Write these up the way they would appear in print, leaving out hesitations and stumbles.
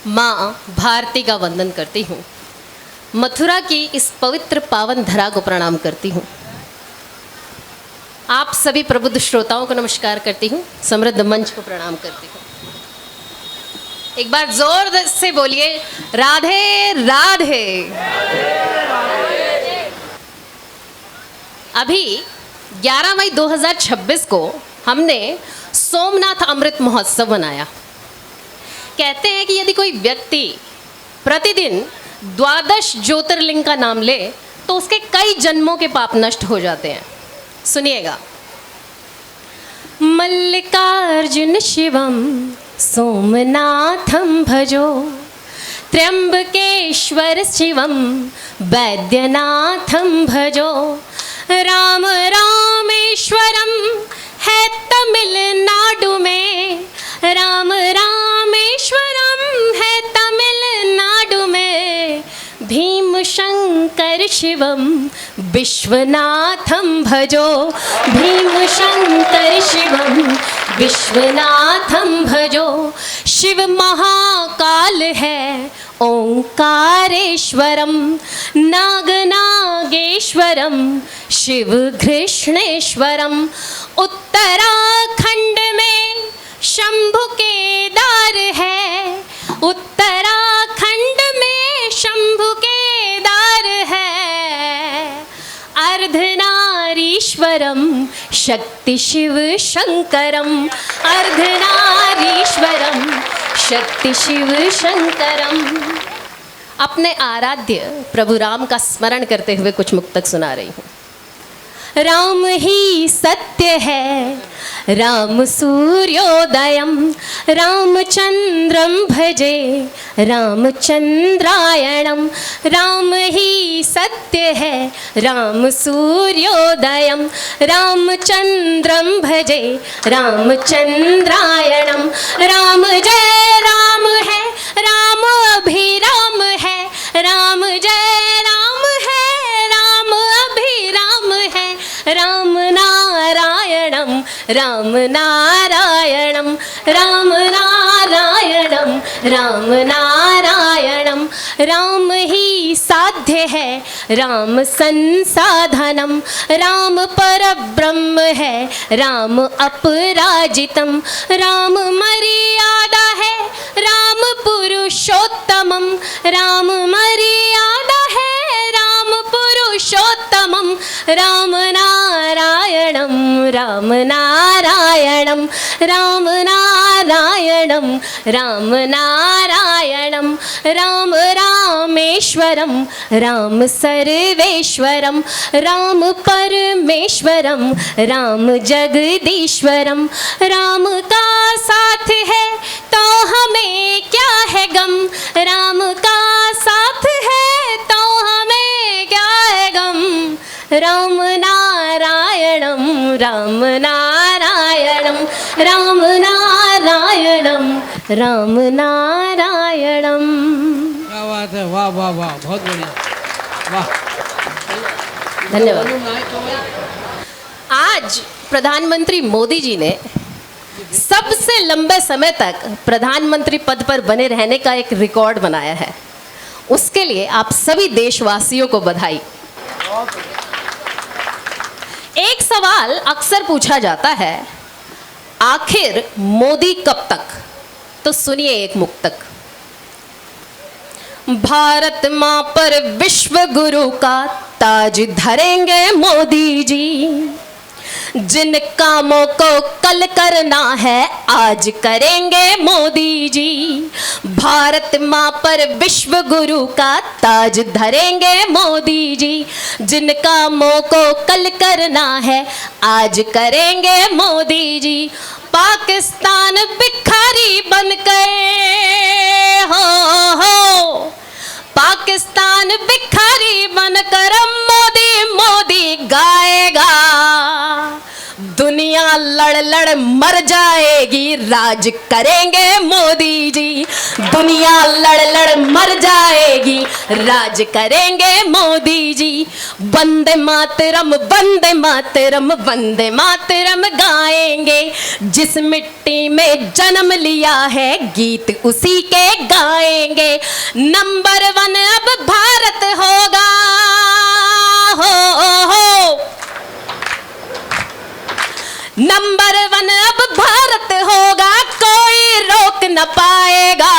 माँ भारती का वंदन करती हूँ। मथुरा की इस पवित्र पावन धरा को प्रणाम करती हूँ। आप सभी प्रबुद्ध श्रोताओं को नमस्कार करती हूँ। समृद्ध मंच को प्रणाम करती हूँ। एक बार जोर से बोलिए, राधे राधे। अभी 11 मई 2026 को हमने सोमनाथ अमृत महोत्सव मनाया। कहते हैं कि यदि कोई व्यक्ति प्रतिदिन 12 ज्योतिर्लिंग का नाम ले तो उसके कई जन्मों के पाप नष्ट हो जाते हैं। सुनिएगा। मल्लिकार्जुन शिवम सोमनाथम भजो, त्र्यंबकेश्वर शिवम वैद्यनाथम भजो, राम रामेश्वरम है तमिलनाडु में, राम रामेश्वरम है तमिलनाडु में, भीम शंकर शिवम विश्वनाथम भजो, भीम शंकर शिवम विश्वनाथम भजो। शिव महाकाल है ओंकारेश्वरम, नागनागेश्वरम शिव कृष्णेश्वरम, उत्तराखंड में शंभु केदार है, उत्तराखंड में शंभु केदार है, अर्धनारीश्वरम शक्ति शिव शंकरम, अर्धनारीश्वरम शक्ति शिव शंकरम। अपने आराध्य प्रभु राम का स्मरण करते हुए कुछ मुक्तक सुना रही हूँ। राम ही सत्य है, राम सूर्योदयम, रामचंद्रम भजे रामचंद्रायणम, राम ही सत्य है, राम सूर्योदयम, रामचंद्रम भजे रामचंद्रायणम, राम जय राम है, राम अभिराम है, राम जय राम है, राम अभिराम है, राम नारायणम, राम नारायणम, राम नारायणम, राम नारायणम, राम ही साध्य है, राम संसाधनम, राम परब्रह्म है, राम अपराजितम, राम मर्यादा है, राम पुरुषोत्तमम, राम मर्यादा है, राम पुरुषोत्तमम, राम नारायणम, राम नारायणम, राम नारायणम, राम नारायणम, राम रामेश्वरम, राम सर्वेश्वरम, राम परमेश्वरम, राम जगदीश्वरम, राम का साथ है तो हमें क्या है गम, राम का साथ है तो हमें क्या है गम, राम नारायणम, राम नारायणम, राम नारायणम, राम नारायणम। क्या बात है, वाह वाह वाह, बहुत बढ़िया, वाह, धन्यवाद। आज प्रधानमंत्री मोदी जी ने सबसे लंबे समय तक प्रधानमंत्री पद पर बने रहने का एक रिकॉर्ड बनाया है। उसके लिए आप सभी देशवासियों को बधाई। एक सवाल अक्सर पूछा जाता है, आखिर मोदी कब तक? तो सुनिए एक मुक्तक। भारत मां पर विश्व गुरु का ताज धरेंगे मोदी जी, जिन कामों को कल करना है आज करेंगे मोदी जी, भारत मां पर विश्व गुरु का ताज धरेंगे मोदी जी, जिन कामों को कल करना है आज करेंगे मोदी जी, पाकिस्तान भिखारी बनकर हो, पाकिस्तान भिखारी बनकर मोदी मोदी गाएगा, दुनिया लड़ लड़ मर जाएगी राज करेंगे मोदी जी, दुनिया लड़ लड़ मर जाएगी राज करेंगे मोदी जी, वंदे मातरम वंदे मातरम वंदे मातरम गाएंगे, जिस मिट्टी में जन्म लिया है गीत उसी के गाएंगे। जाएंगे। नंबर 1 अब भारत होगा, हो। नंबर 1 अब भारत होगा, कोई रोक न पाएगा।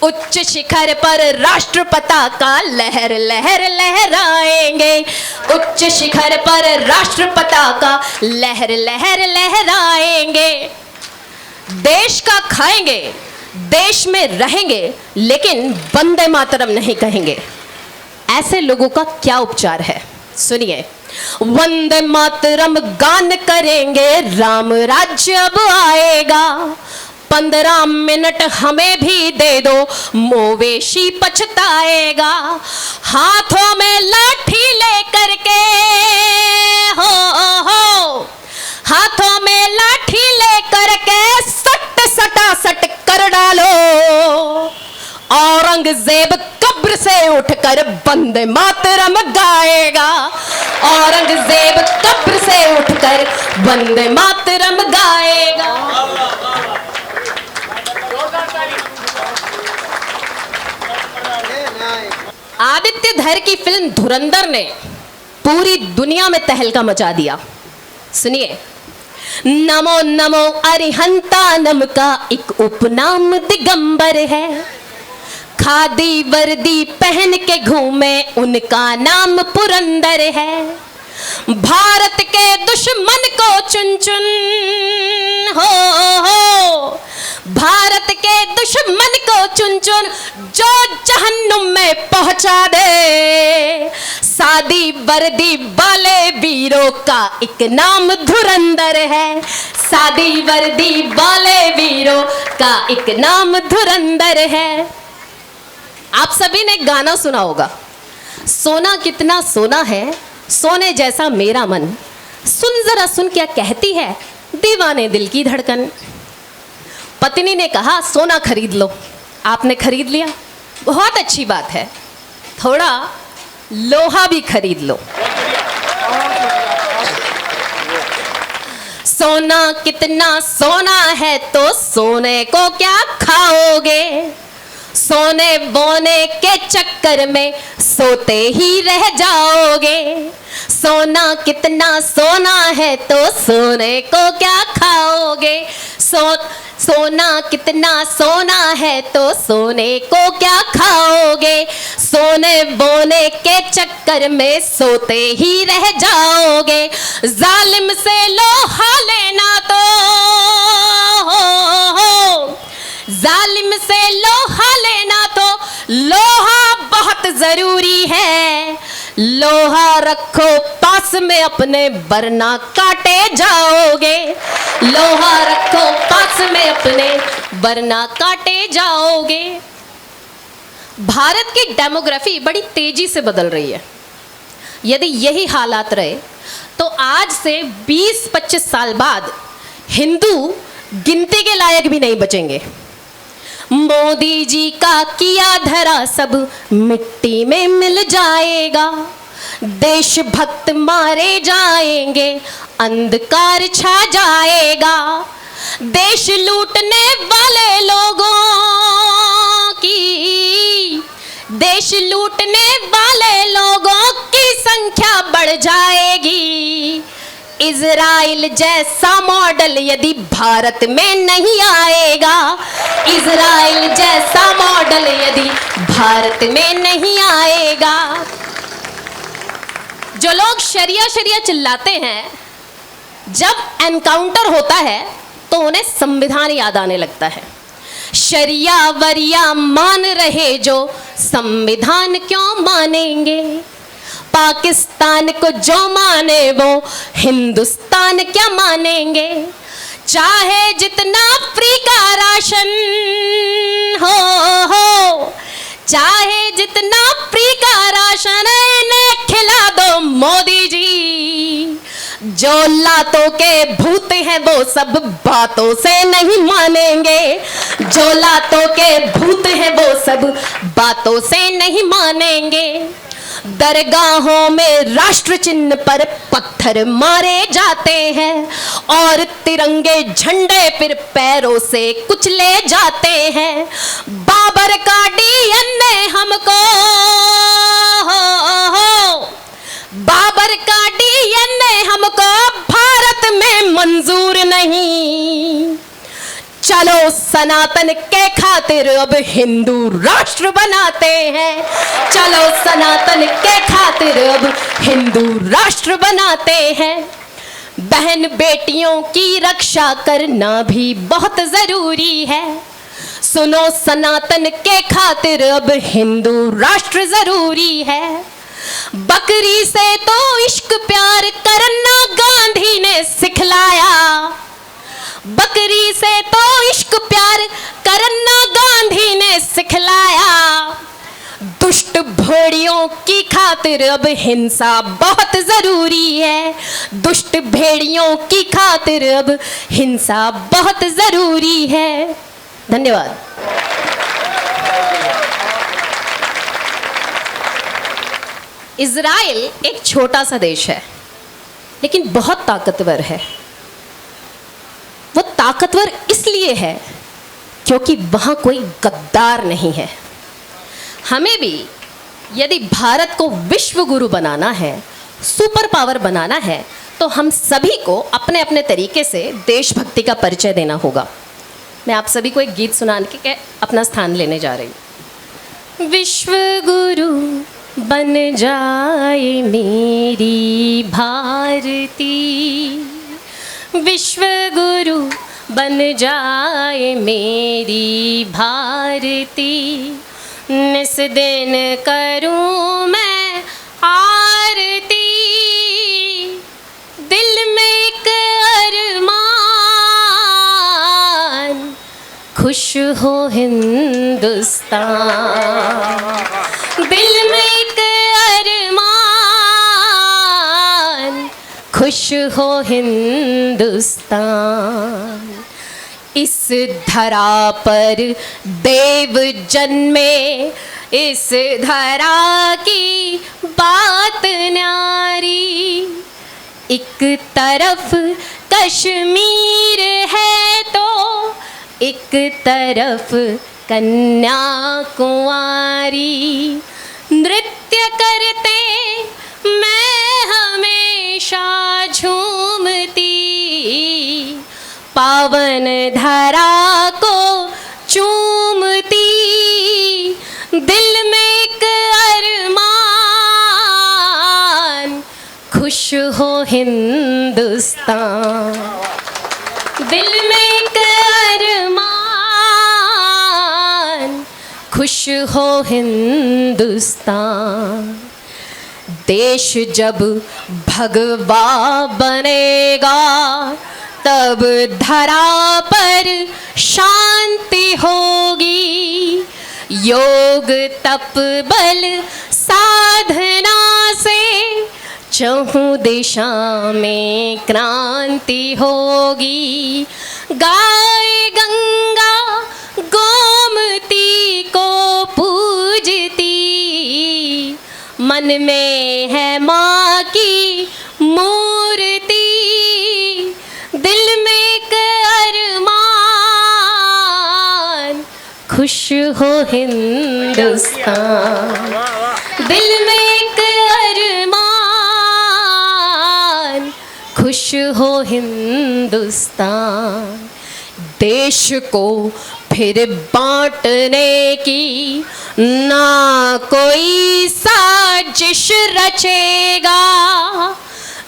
उच्च शिखर पर राष्ट्र पताका लहर लहर लहराएंगे। उच्च शिखर पर राष्ट्र पताका लहर लहर लहराएंगे। देश का खाएंगे, देश में रहेंगे, लेकिन वंदे मातरम नहीं कहेंगे। ऐसे लोगों का क्या उपचार है, सुनिए। वंदे मातरम गान करेंगे, राम राज्य अब आएगा। 15 मिनट हमें भी दे दो, मोवेशी पछताएगा। हाथों में लाठी लेकर के, हो, हाथों में लाठी लेकर के सट सटासट कर डालो। औरंगजेब कब्र से उठकर वंदे मातरम गाएगा। औरंगजेब कब्र से उठकर वंदे मातरम गाएगा। आदित्य धर की फिल्म धुरंधर ने पूरी दुनिया में तहलका मचा दिया। सुनिए। नमो नमो अरिहंतानम का एक उपनाम दिगंबर है। खादी वर्दी पहन के घूमे, उनका नाम पुरंदर है। भारत के दुश्मन को चुन चुन, हो, भारत के दुश्मन को चुन चुन जो जहन्नुम में पहुंचा दे। सादी वर्दी वाले वीरों का एक नाम धुरंधर है। सादी वर्दी वाले वीरों का एक नाम धुरंधर है। आप सभी ने गाना सुना होगा, सोना कितना सोना है, सोने जैसा मेरा मन। सुन जरा सुन क्या कहती है दीवाने दिल की धड़कन। पत्नी ने कहा सोना खरीद लो, आपने खरीद लिया, बहुत अच्छी बात है, थोड़ा लोहा भी खरीद लो। सोना कितना सोना है तो सोने को क्या खाओगे। सोने बोने के चक्कर में सोते ही रह जाओगे। सोना कितना सोना है तो सोने को क्या खाओगे। सोना कितना सोना है तो सोने को क्या खाओगे। सोने बोने के चक्कर में सोते ही रह जाओगे। जालिम से लोहा लेना तो, हो, जालिम से लोहा लेना तो लोहा बहुत जरूरी है। लोहा रखो पास में अपने वरना काटे जाओगे। लोहा रखो पास में अपने वरना काटे जाओगे। भारत की डेमोग्राफी बड़ी तेजी से बदल रही है। यदि यही हालात रहे तो आज से 20-25 साल बाद हिंदू गिनती के लायक भी नहीं बचेंगे। मोदी जी का किया धरा सब मिट्टी में मिल जाएगा। देशभक्त मारे जाएंगे, अंधकार छा जाएगा। देश लूटने वाले लोगों की, देश लूटने वाले लोगों की संख्या बढ़ जाएगी। इजराइल जैसा मॉडल यदि भारत में नहीं आएगा, इजराइल जैसा मॉडल यदि भारत में नहीं आएगा। जो लोग शरिया शरिया चिल्लाते हैं, जब एनकाउंटर होता है तो उन्हें संविधान याद आने लगता है। शरिया वरिया मान रहे जो संविधान क्यों मानेंगे। पाकिस्तान को जो माने वो हिंदुस्तान क्या मानेंगे। चाहे जितना फ्री का राशन हो, चाहे जितना फ्री का राशन इन्हें खिला दो मोदी जी। जो लातों के भूत हैं वो सब बातों से नहीं मानेंगे। जो लातों के भूत हैं वो सब बातों से नहीं मानेंगे। दरगाहों में राष्ट्र चिन्ह पर पत्थर मारे जाते हैं और तिरंगे झंडे फिर पैरों से कुचले जाते हैं। हमको, बाबर का डीएनए हमको भारत में मंजूर नहीं। चलो सनातन के खातिर अब हिंदू राष्ट्र बनाते हैं, चलो सनातन के खातिर अब हिंदू राष्ट्र बनाते हैं। बहन बेटियों की रक्षा करना भी बहुत जरूरी है, सुनो सनातन के खातिर अब हिंदू राष्ट्र जरूरी है। बकरी से तो इश्क प्यार करना गांधी ने सिखलाया, बकरी से तो इश्क प्यार करना गांधी ने सिखलाया। दुष्ट भेड़ियों की खातिर अब हिंसा बहुत जरूरी है, दुष्ट भेड़ियों की खातिर अब हिंसा बहुत जरूरी है। धन्यवाद। इज़राइल एक छोटा सा देश है लेकिन बहुत ताकतवर है। वो ताकतवर इसलिए है क्योंकि वहाँ कोई गद्दार नहीं है। हमें भी यदि भारत को विश्व गुरु बनाना है, सुपर पावर बनाना है, तो हम सभी को अपने अपने तरीके से देशभक्ति का परिचय देना होगा। मैं आप सभी को एक गीत सुना के अपना स्थान लेने जा रही हूँ। विश्व गुरु बन जाए मेरी भारती, विश्व गुरु बन जाए मेरी भारती, निस दिन करूं मैं आरती, दिल में एक अरमान, खुश हो हिंदुस्तान, दिल में एक अरमान, खुश हो हिंदुस्तान। इस धरा पर देव जन्मे, इस धरा की बात न्यारी, एक तरफ कश्मीर है तो एक तरफ कन्याकुमारी। नृत्य करते मैं हमेशा झूमती, पावन धरा को चूमती, दिल में एक अरमान, खुश हो हिंदुस्तान, दिल में एक अरमान, खुश हो हिंदुस्तान। देश जब भगवा बनेगा तब धरा पर शांति होगी, योग तप बल साधना से चहुं दिशा में क्रांति होगी। गाय गंगा गोमती को पूजती, मन में है माँ की मूर्ति, दिल में एक अरमान, खुश हो हिंदुस्तान, दिल में एक अरमान, खुश हो हिंदुस्तान। देश को फिर बांटने की ना कोई साजिश रचेगा,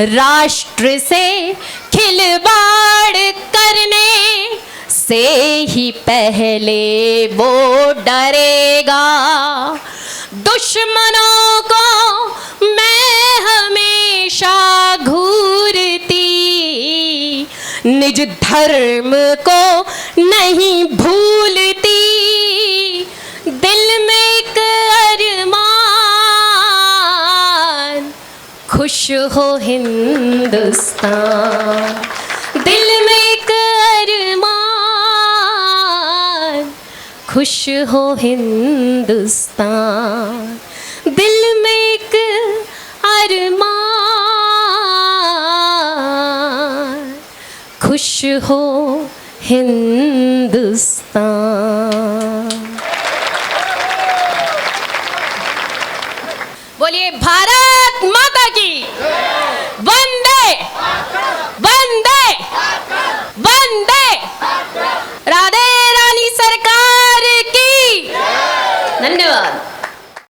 राष्ट्र से खिलवाड़ करने से ही पहले वो डरेगा। दुश्मनों को मैं हमेशा घूरती, निज धर्म को नहीं भूलती, दिल में एक अरमान, खुश हो हिंदुस्तान, दिल में एक अरमान, खुश हो हिंदुस्तान, दिल में एक अरमान, खुश हो हिंदुस्तान। बोलिए भारत माता की वंदे वंदे वंदे राधे रानी सरकार की धन्यवाद।